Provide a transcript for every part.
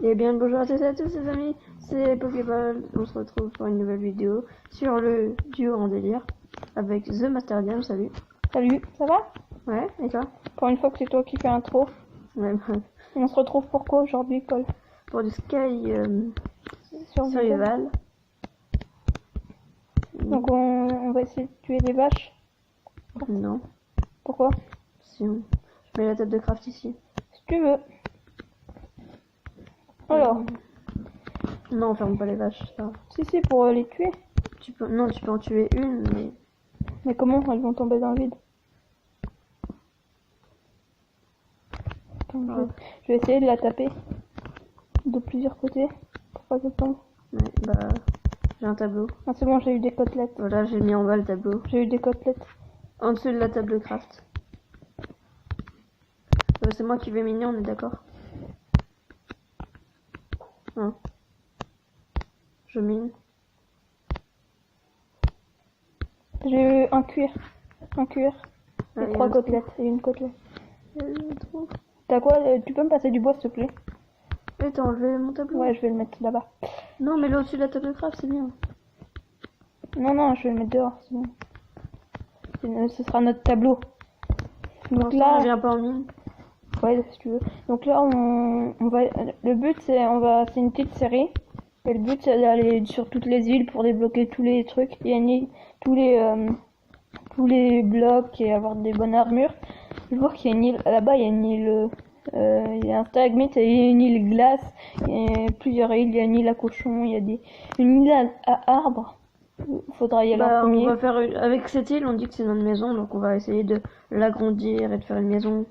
Et bien bonjour à tous les amis, c'est Pokéball. On se retrouve pour une nouvelle vidéo sur le duo en délire avec The Masterdium. Salut. Salut, ça va? Ouais, et toi? Pour une fois que c'est toi qui fais l'intro. Ouais, On se retrouve pour quoi aujourd'hui, Paul? pour du Sky Survival. Survival. Donc on va essayer de tuer des vaches. Non, Pourquoi? si on... je mets la table de craft ici. Si tu veux. Alors, Non, on ferme pas les vaches, ça. si, pour les tuer. Non, tu peux en tuer une, mais... Mais comment elles vont tomber dans le vide? Attends, je vais essayer de la taper de plusieurs côtés pour pas qu'elle tombe. Ouais, bah... j'ai un tableau. Ah, c'est bon, j'ai eu des côtelettes. Voilà, j'ai mis en bas le tableau. J'ai eu des côtelettes. En dessous de la table de craft. C'est moi qui vais miner, on est d'accord? Hein. Je mine. J'ai eu un cuir. Ah, Et 3 côtelettes et une côtelette. Trop. T'as quoi? Tu peux me passer du bois s'il te plaît? Et t'as enlevé mon tableau? Ouais, je vais le mettre là-bas. Non, mais là au-dessus de la table de craft, c'est bien. Non, je vais le mettre dehors. Sinon. Ce sera notre tableau. Donc Ça, là, je viens pas en mine. ouais, si tu veux. Donc là, on va. Le but, c'est une petite série. Et le but, c'est d'aller sur toutes les îles pour débloquer tous les trucs. Il y a tous les blocs et avoir des bonnes armures. Je vois qu'il y a une île là-bas. Il y a une île. Il y a un stalagmite, il y a une île glace. Il y a plusieurs îles. Il y a une île à cochon. Il y a une île à arbres. Faudra y aller en premier. On va faire avec cette île, on dit que c'est notre maison, donc on va essayer de l'agrandir et de faire une maison.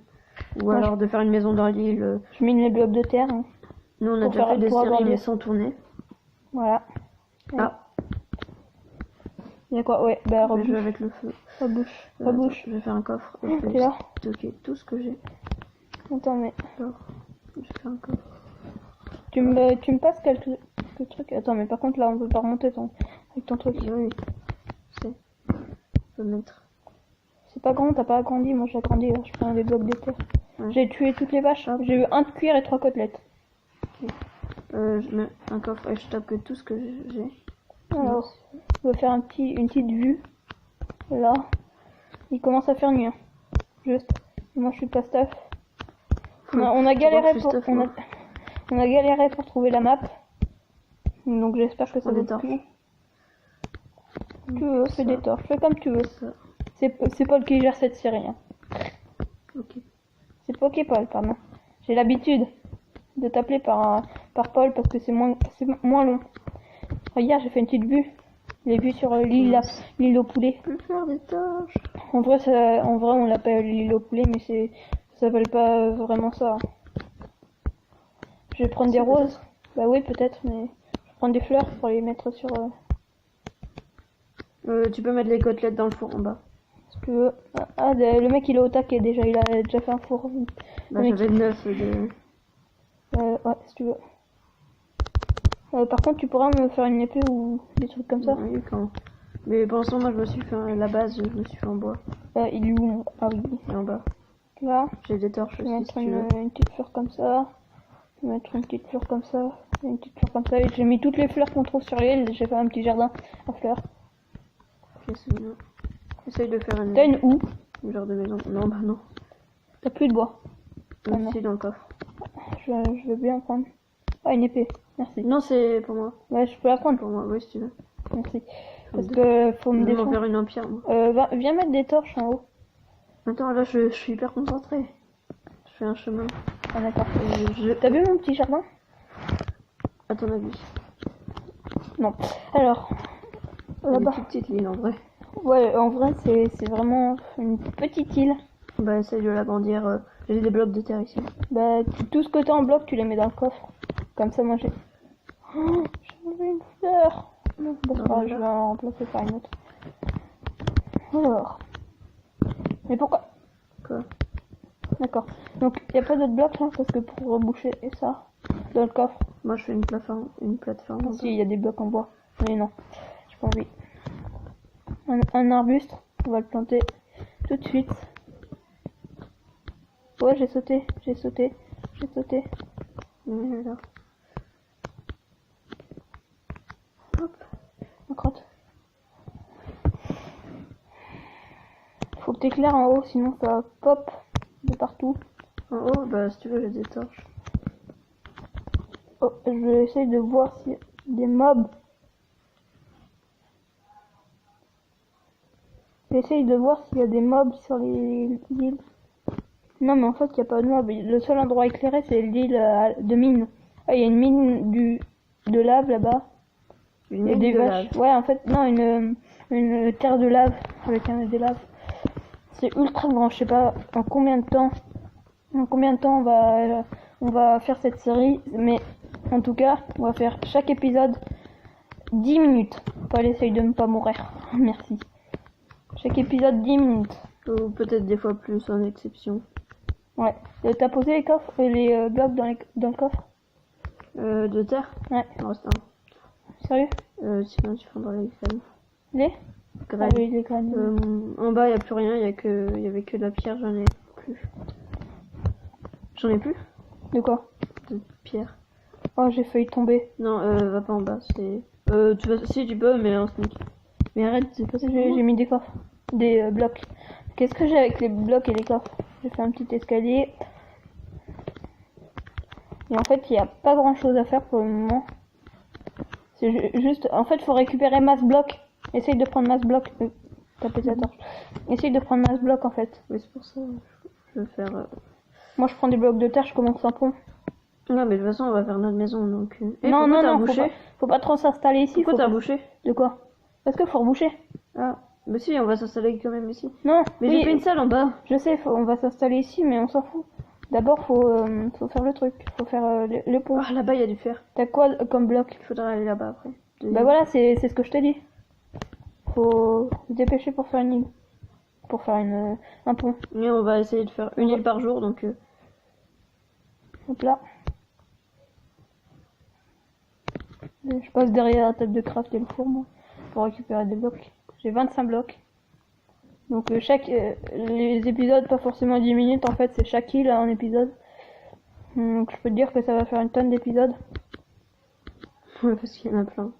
Ou Ouais, alors de faire une maison dans l'île. Je mine les blocs de terre. Hein. Nous on a Pour déjà faire- fait des pour avoir séries mais des- sans tourner. Voilà. Ah, Il y a quoi? Ouais, bah je vais jouer rebouche. avec le feu. Rebouche. Attends, je vais faire un coffre et je T'es vais là? stocker tout ce que j'ai. Attends, mais Alors, je vais faire un coffre. tu me passes quelques trucs. Attends, mais par contre là, on peut pas remonter avec ton truc. Oui, c'est. Je peux mettre. C'est pas grand, t'as pas agrandi. Moi, j'ai agrandi. Là. Je prends des blocs de terre. Ouais. J'ai tué toutes les vaches. Hop. J'ai eu un de cuir et 3 côtelettes. Je mets un coffre et je tape tout ce que j'ai. Alors, on va faire une petite vue. Là, il commence à faire nuit. Hein. Juste. Moi, je suis pas staff. On a galéré on a galéré pour trouver la map. Donc j'espère que ça Prends va des torches. Tu veux, fais des torches, fais comme tu veux. Ça. C'est Paul qui gère cette série. Hein. Ok. C'est Poképol, pardon. J'ai l'habitude de t'appeler par Paul parce que c'est moins long. Regarde, j'ai fait une petite vue. Les vues sur l'île au poulet. Je peux faire des torches. En vrai, on l'appelle l'île au poulet, mais ça s'appelle pas vraiment ça. Je vais prendre des roses. Bah oui, peut-être, mais je vais prendre des fleurs pour les mettre sur. Tu peux mettre les côtelettes dans le four en bas. Si tu veux. Le mec il est au taquet déjà, il a déjà fait un four. Bah, Le mec, j'avais 9 de. ouais, si tu veux. Par contre, tu pourras me faire une épée ou des trucs comme ça. Oui, quand. Mais pour l'instant, moi je me suis fait la base, je me suis fait en bois. Il est où? Ah oui. Et en bas. Là, J'ai des torches je vais aussi mettre si tu veux. une petite fleur comme ça. Je vais mettre une petite fleur comme ça. Et une petite fleur comme ça. Et j'ai mis toutes les fleurs qu'on trouve sur l'île. J'ai fait un petit jardin à fleurs. Essaye de faire T'as une houe? une genre de maison. Non, bah non. T'as plus de bois? Ah, non. Ici dans le coffre. Je veux bien prendre. Ah, une épée. Merci. Non, c'est pour moi. Ouais, je peux la prendre. Pour moi, oui, si tu veux. Merci. Parce que faut me Je vais m'en défendre. faire une empire, moi. Viens mettre des torches en haut. Attends, là je suis hyper concentré. Je fais un chemin. Ah d'accord. Je... T'as vu mon petit jardin? À ton avis. Non. Alors, Une là-bas. toute petite ligne en vrai. Ouais, en vrai, c'est vraiment une petite île. Bah, essaye de l'agrandir. J'ai des blocs de terre ici. Bah, tout ce que t'as en bloc, tu les mets dans le coffre. Comme ça, moi j'ai. Oh, j'ai enlevé une fleur. Bon, c'est pas grave, je vais en remplacer par une autre. Alors. Mais pourquoi? Quoi? D'accord. Donc, il n'y a pas d'autres blocs là, parce que pour reboucher ça, dans le coffre. Moi je fais une plateforme. Ah, si, il y a des blocs en bois. Mais non, j'ai pas envie. Un arbuste, on va le planter tout de suite. Ouais, j'ai sauté. Voilà. que t'éclaires en haut, sinon ça pop de partout. En haut, bah si tu veux, j'ai des torches. Oh, je vais essayer de voir s'il y a des mobs. J'essaye de voir s'il y a des mobs sur les îles. Non, mais en fait, il n'y a pas de mobs. Le seul endroit éclairé, c'est l'île de mine. Ah, il y a une mine de lave là-bas. Une Il y a mine des de vaches. lave. Ouais, en fait, non, une terre de lave avec des laves. C'est ultra grand. Je sais pas en combien de temps. On va faire cette série, mais en tout cas, on va faire chaque épisode 10 minutes. Paul essaye de ne pas mourir. Merci. Chaque épisode 10 minutes. Ou peut-être des fois plus en exception. Ouais. T'as posé les coffres et les blocs dans le coffre? De terre? Ouais. Non, c'est Sérieux? Sinon tu prendras les graines. Les? Graines. Ah oui, les graines. En bas, il n'y a plus rien. Il y avait que de la pierre. J'en ai plus. J'en ai plus? De quoi? De pierre. Oh, j'ai failli tomber. Non, va pas en bas. C'est. Si tu peux, mais en sneak. Mais arrête, c'est pas ça. J'ai mis des coffres. Des blocs. Qu'est-ce que j'ai avec les blocs et les coffres? J'ai fait un petit escalier. Et en fait, il n'y a pas grand chose à faire pour le moment. C'est juste. En fait, il faut récupérer masse bloc. Essaye de prendre masse bloc. Taper ta torche. Essaye de prendre masse bloc en fait. Oui, c'est pour ça. Je vais faire. Moi, je prends des blocs de terre, je commence un pont. Non, mais de toute façon, on va faire notre maison donc. Non, faut pas trop s'installer ici. Pourquoi t'as bouché? De quoi? Parce qu'il faut reboucher. Ah, bah si, on va s'installer quand même ici. Non, mais oui, j'ai fait une salle en bas. Je sais, on va s'installer ici, mais on s'en fout. D'abord, faut faire le truc. Faut faire le pont. Ah, là-bas, il y a du fer. T'as quoi comme bloc? Il faudra aller là-bas après. Bah voilà, c'est ce que je t'ai dit. Faut se dépêcher pour faire une île. Pour faire un pont. Et on va essayer de faire une île par jour, donc. Hop là. Je passe derrière la table de craft et le four, moi, pour récupérer des blocs. J'ai 25 blocs. Donc les épisodes, pas forcément 10 minutes, en fait, c'est chaque île un épisode. Donc je peux te dire que ça va faire une tonne d'épisodes. Ouais, parce qu'il y en a plein.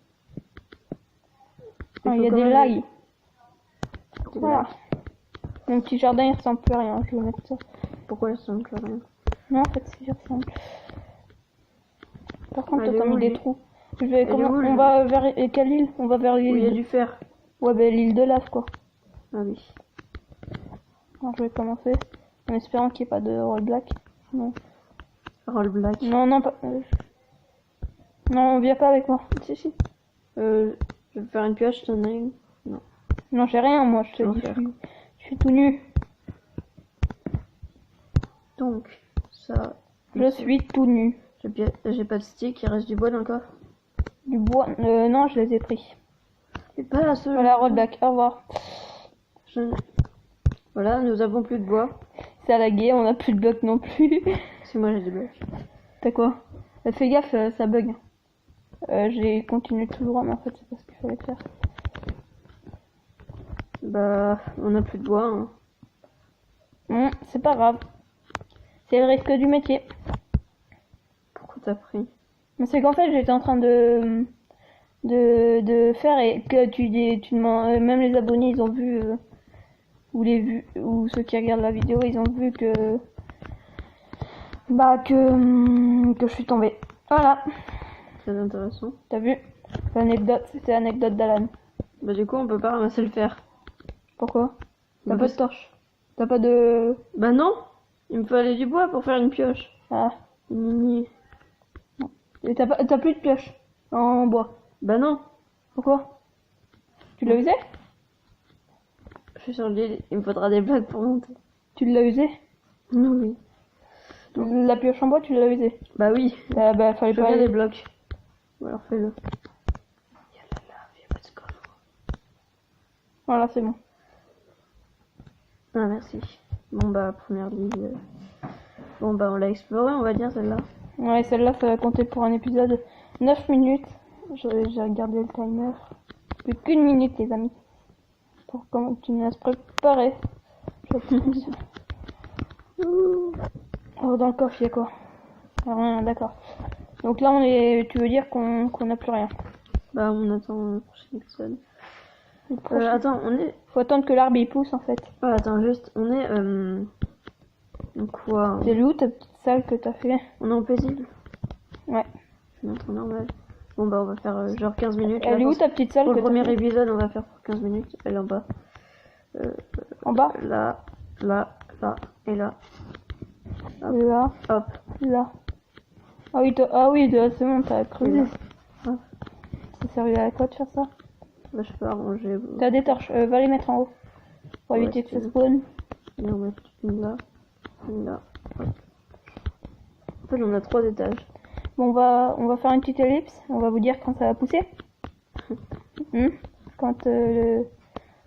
Ah, il y a des lags. Voilà. Mon petit jardin, il ressemble plus à rien. Je vais mettre ça. Pourquoi il ressemble plus à rien? Non, en fait, il ressemble. Par contre, t'as mis des trous. On va vers quelle île? On va vers l'île. Oui, il y a du fer. Ouais, ben l'île de lave, quoi. Ah oui. Alors, je vais commencer en espérant qu'il n'y ait pas de rollback. Non. Rollback. Non, pas. Non, viens pas avec moi. Si. Je vais faire une pioche, t'en as une? Non. Non, j'ai rien, moi, je te dis. Je suis tout nu. Donc, ça. Je suis tout nu. J'ai pas de stick, il reste du bois dans le coffre. Du bois? Non, je les ai pris. Et pas ce. Voilà, rollback, au revoir. Voilà, nous avons plus de bois. C'est à la guerre, on a plus de blocs non plus. Si moi j'ai des blocs. T'as quoi? Fais gaffe, ça bug. J'ai continué tout droit, mais en fait c'est pas ce qu'il fallait faire. Bah, on a plus de bois. Hein. C'est pas grave. C'est le risque du métier. Pourquoi t'as pris? Mais c'est qu'en fait j'étais en train de faire et que tu demandes, même les abonnés ils ont vu ou ceux qui regardent la vidéo ils ont vu que je suis tombée. Voilà. Très intéressant. T'as vu? C'était l'anecdote d'Alan. Bah du coup on peut pas ramasser le fer. Pourquoi? T'as pas de torche? T'as pas de... Bah non. Il me fallait du bois pour faire une pioche. Ah. Nini. Et t'as plus de pioche en bois? Bah non. Pourquoi? Tu l'as usé? Je suis sur l'île, il me faudra des blocs pour monter. Tu l'as usé? Oui. La pioche en bois, tu l'as usé? Bah oui. Bah fallait je pas... veux des blocs. Ou alors fais-le. Il y a la lave, il y a pas de coffre. Voilà, c'est bon. Ah merci. Bon bah première île. Bon bah on l'a exploré, on va dire celle-là. Ouais, celle-là ça va compter pour un épisode 9 minutes. J'ai regardé le timer. Plus qu'une minute les amis. Pour continuer à se préparer. Oh, dans le coffre il y a quoi? Rien, d'accord. Donc là tu veux dire qu'on n'a plus rien? Bah on attend le prochain épisode. Attends, on est... Faut attendre que l'arbre il pousse en fait. Ouais, attends, juste, on est... Quoi? C'est où ta petite salle que t'as fait? On est en paisible? Ouais. Je vais mettre en normal. Bon bah on va faire genre 15 minutes. Elle est où ta petite salle? Pour que le premier épisode, on va faire pour 15 minutes. Elle est en bas. En bas? Là, là, là, et là. Hop. Là. Hop. Là. Ah oui, c'est bon, t'as creusé. Hop. Ça servait à quoi de faire ça? Bah, je peux arranger. T'as des torches, va les mettre en haut. Pour éviter que ça spawn. Et on va mettre une là. Une là. Hop. En fait, on a 3 étages. Bon, on va faire une petite ellipse. On va vous dire quand ça va pousser. Quand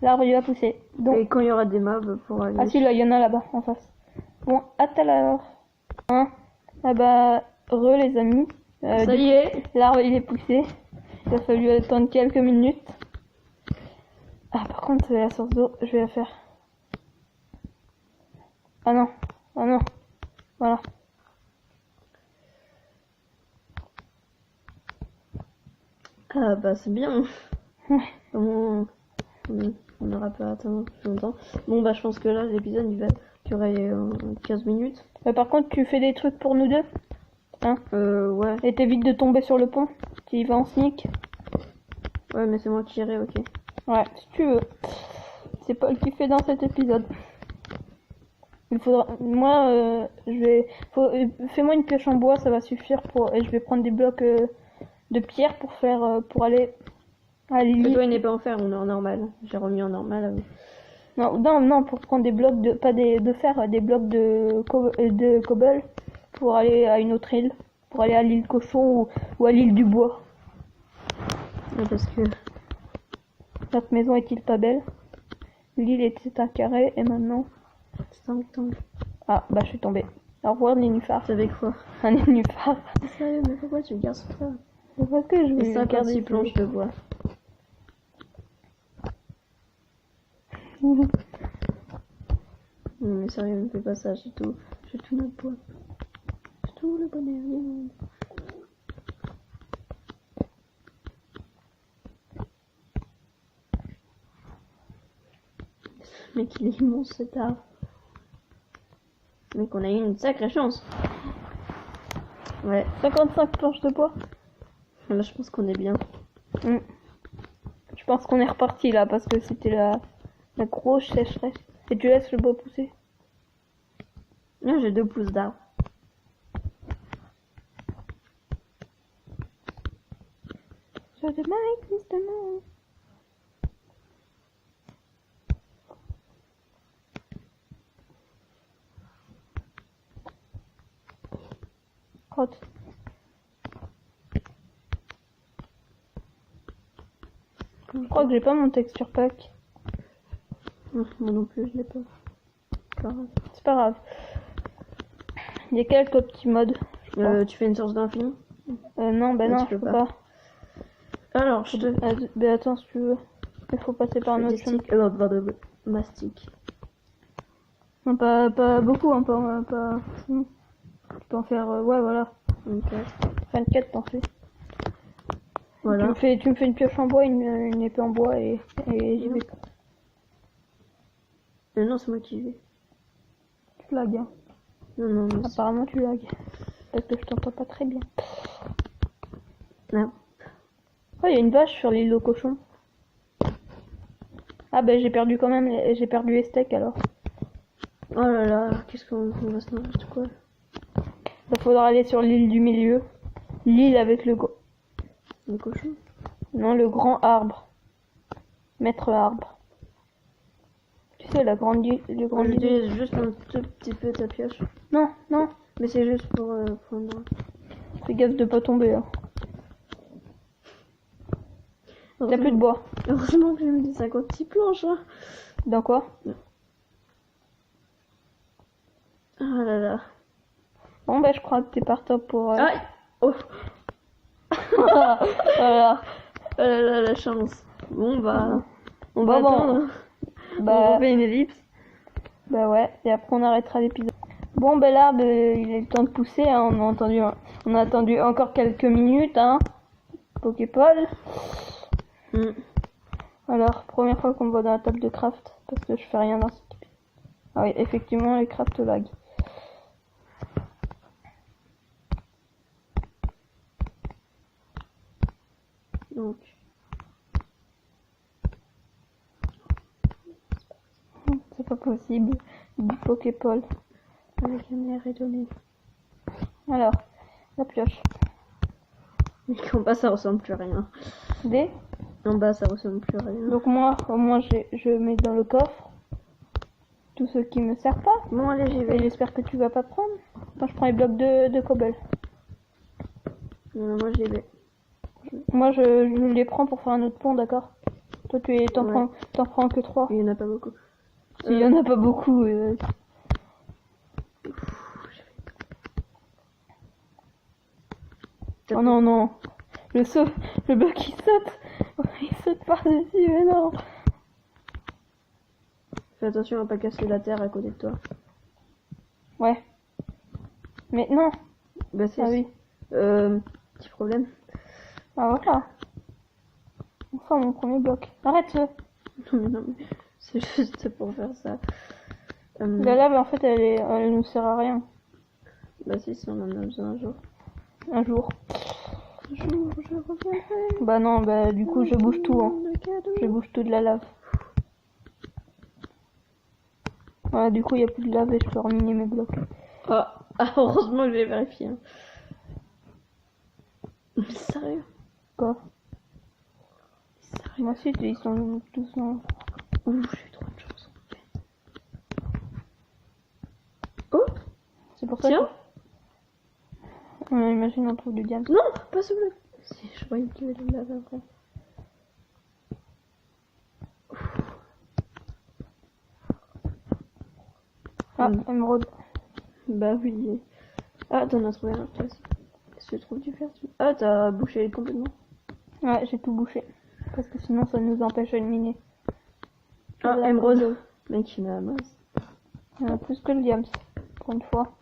l'arbre il va pousser. Donc... Et quand il y aura des mobs pour aller... Ah si, là, il y en a là-bas, en face. Bon, à tout à l'heure. Ah bah, les amis. Ça y est. L'arbre il est poussé. Il a fallu attendre quelques minutes. Ah, par contre, la source d'eau, je vais la faire. Ah non. Voilà. Ah bah c'est bien. Ouais. On n'aura pas attendu plus longtemps. Bon bah je pense que là l'épisode il va durer 15 minutes. Par contre tu fais des trucs pour nous deux. Hein? Ouais. Et t'évites de tomber sur le pont. Tu y vas en sneak. Ouais mais c'est moi qui irai, ok. Ouais, si tu veux. C'est Paul qui fait dans cet épisode. Il faudra... Moi, fais-moi une pioche en bois, ça va suffire pour... Et je vais prendre des blocs de pierre pour faire... pour aller à l'île. Toi il n'est pas en fer, on est en normal. J'ai remis en normal. Non, pour prendre des blocs de... Pas de fer, des blocs de cobble pour aller à une autre île. Pour aller à l'île Cochon ou à l'île du Bois. Ouais, parce que... Notre maison est-il pas belle? L'île était un carré et maintenant... C'est un rectangle. Ah, bah je suis tombée. Au revoir, nénuphar. C'est avec quoi? Un nénuphar. Sérieux, mais pourquoi tu gardes ça? C'est parce que je voulais 56 planches de bois. Non mais sérieux, ne fais pas ça, j'ai tout notre bois. J'ai tout le bois derrière. Mec, il est immense cet arbre. Mec, on a eu une sacrée chance. Ouais. 55 planches de bois. Là, je pense qu'on est bien. Je pense qu'on est reparti là parce que c'était la grosse sécheresse. Et tu laisses le bois pousser. Là, j'ai 2 pouces d'arbre. So the night is the moon. Crotte. Je crois que j'ai pas mon texture pack. Moi non plus, je l'ai pas. C'est pas grave. Il y a quelques petits modes. Tu fais une source d'infini? Non, bah non, je peux pas. Alors, je te... bah attends, si tu veux. Il faut passer par un autre chemin. Mastic. Non, pas beaucoup, hein, pas... Tu peux en faire... ouais, voilà. 24, t'en fais. Voilà. Tu me fais une pioche en bois, une épée en bois et j'y vais. Non, c'est moi qui vais. Tu lags, hein. Non, apparemment tu lags. Parce que je t'entends pas très bien. Non. Oh, il y a une vache sur l'île au cochon. Ah bah j'ai perdu quand même, j'ai perdu les steaks alors. Oh là là, qu'est-ce qu'on va se manger quoi? Il faudra aller sur l'île du milieu. L'île avec le cochon? Non, le grand arbre. Maître arbre. Tu sais, la grande île. J'utilise juste un tout petit peu ta pioche. Non. Mais c'est juste pour prendre... Fais gaffe de pas tomber. Hein. T'as plus de bois. Heureusement que j'ai mis des 56 planches. Hein. Dans quoi? Ah là là. Bon bah je crois que t'es partant pour... Aïe. Oh. Voilà. Oh là là, la chance. Bon bah... On va bon. attendre. Bah... On fait une ellipse. Bah ouais, et après on arrêtera l'épisode. Bon bah là, il est le temps de pousser, hein. On a attendu encore quelques minutes, hein. Poképole. Alors, première fois qu'on me voit dans la table de craft, parce que je fais rien dans cette épisode. Ah oui, effectivement, les craft lag. Donc. C'est pas possible. Du Poképole. Avec un air étonné. Alors, la pioche. Mais en bas, ça ressemble plus à rien. D. En bas, ça ressemble plus à rien. Donc moi, au moins, je mets dans le coffre tout ce qui me sert pas. Bon, allez, j'y Et vais. j'espère que tu vas pas prendre. Moi, je prends les blocs de cobble. Moi, j'y vais. Moi, je les prends pour faire un autre pont, d'accord? Toi, t'en prends que 3. Il y en a pas beaucoup. Il y en a pas beaucoup. Oh non, non. Le bloc il saute. Il saute par-dessus, mais non. Fais attention à pas casser la terre à côté de toi. Ouais. Mais non. Bah, c'est. Ah oui. Petit problème. Ah voilà. Enfin, mon premier bloc. Arrête. Non, mais c'est juste pour faire ça. La lave, en fait, elle nous sert à rien. Bah, si on en a besoin un jour. Un jour. Un jour, je reviendrai. Bah non, bah du coup, je bouge tout, hein. Je bouge tout de la lave. Voilà, du coup, il n'y a plus de lave et je peux reminer mes blocs. Ah, heureusement que j'ai vérifié. Hein. Mais sérieux? Quoi? Sérieux? Moi aussi, ils sont tous en... Ouh, j'ai eu trop de chance. Oh, C'est pour ça tiens. Imagine, on trouve du diamant. Non, pas ce bloc. Si, je croyais qu'il y avait de la lave après. Ah, émeraude. Bah oui. Ah, t'en as trouvé un place. Est-ce que tu trouves du fer? Ah, t'as bouché complètement. Ouais, j'ai tout bouché. Parce que sinon, ça nous empêche de miner. Ah, émeraude. Mec, il y en a masse. Il y en a plus que le diams. Pour une fois.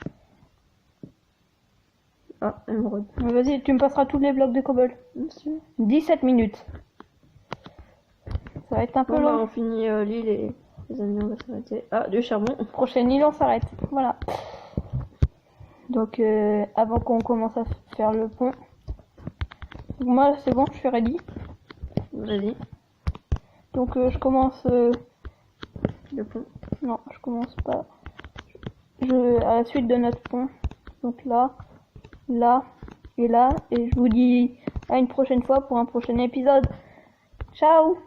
Ah, émeraude. Mais vas-y, tu me passeras tous les blocs de cobble. Monsieur. 17 minutes. Ça va être un peu Bon, long. bah, on finit l'île et les amis, on va s'arrêter. Ah, du charbon. Prochaine île, on s'arrête. Voilà. Donc, avant qu'on commence à faire le pont. Donc, moi, c'est bon, je suis ready. Vas-y, Donc, je commence... le pont. Non, je commence pas. À la suite de notre pont. Donc là, là et là. Et je vous dis à une prochaine fois pour un prochain épisode. Ciao!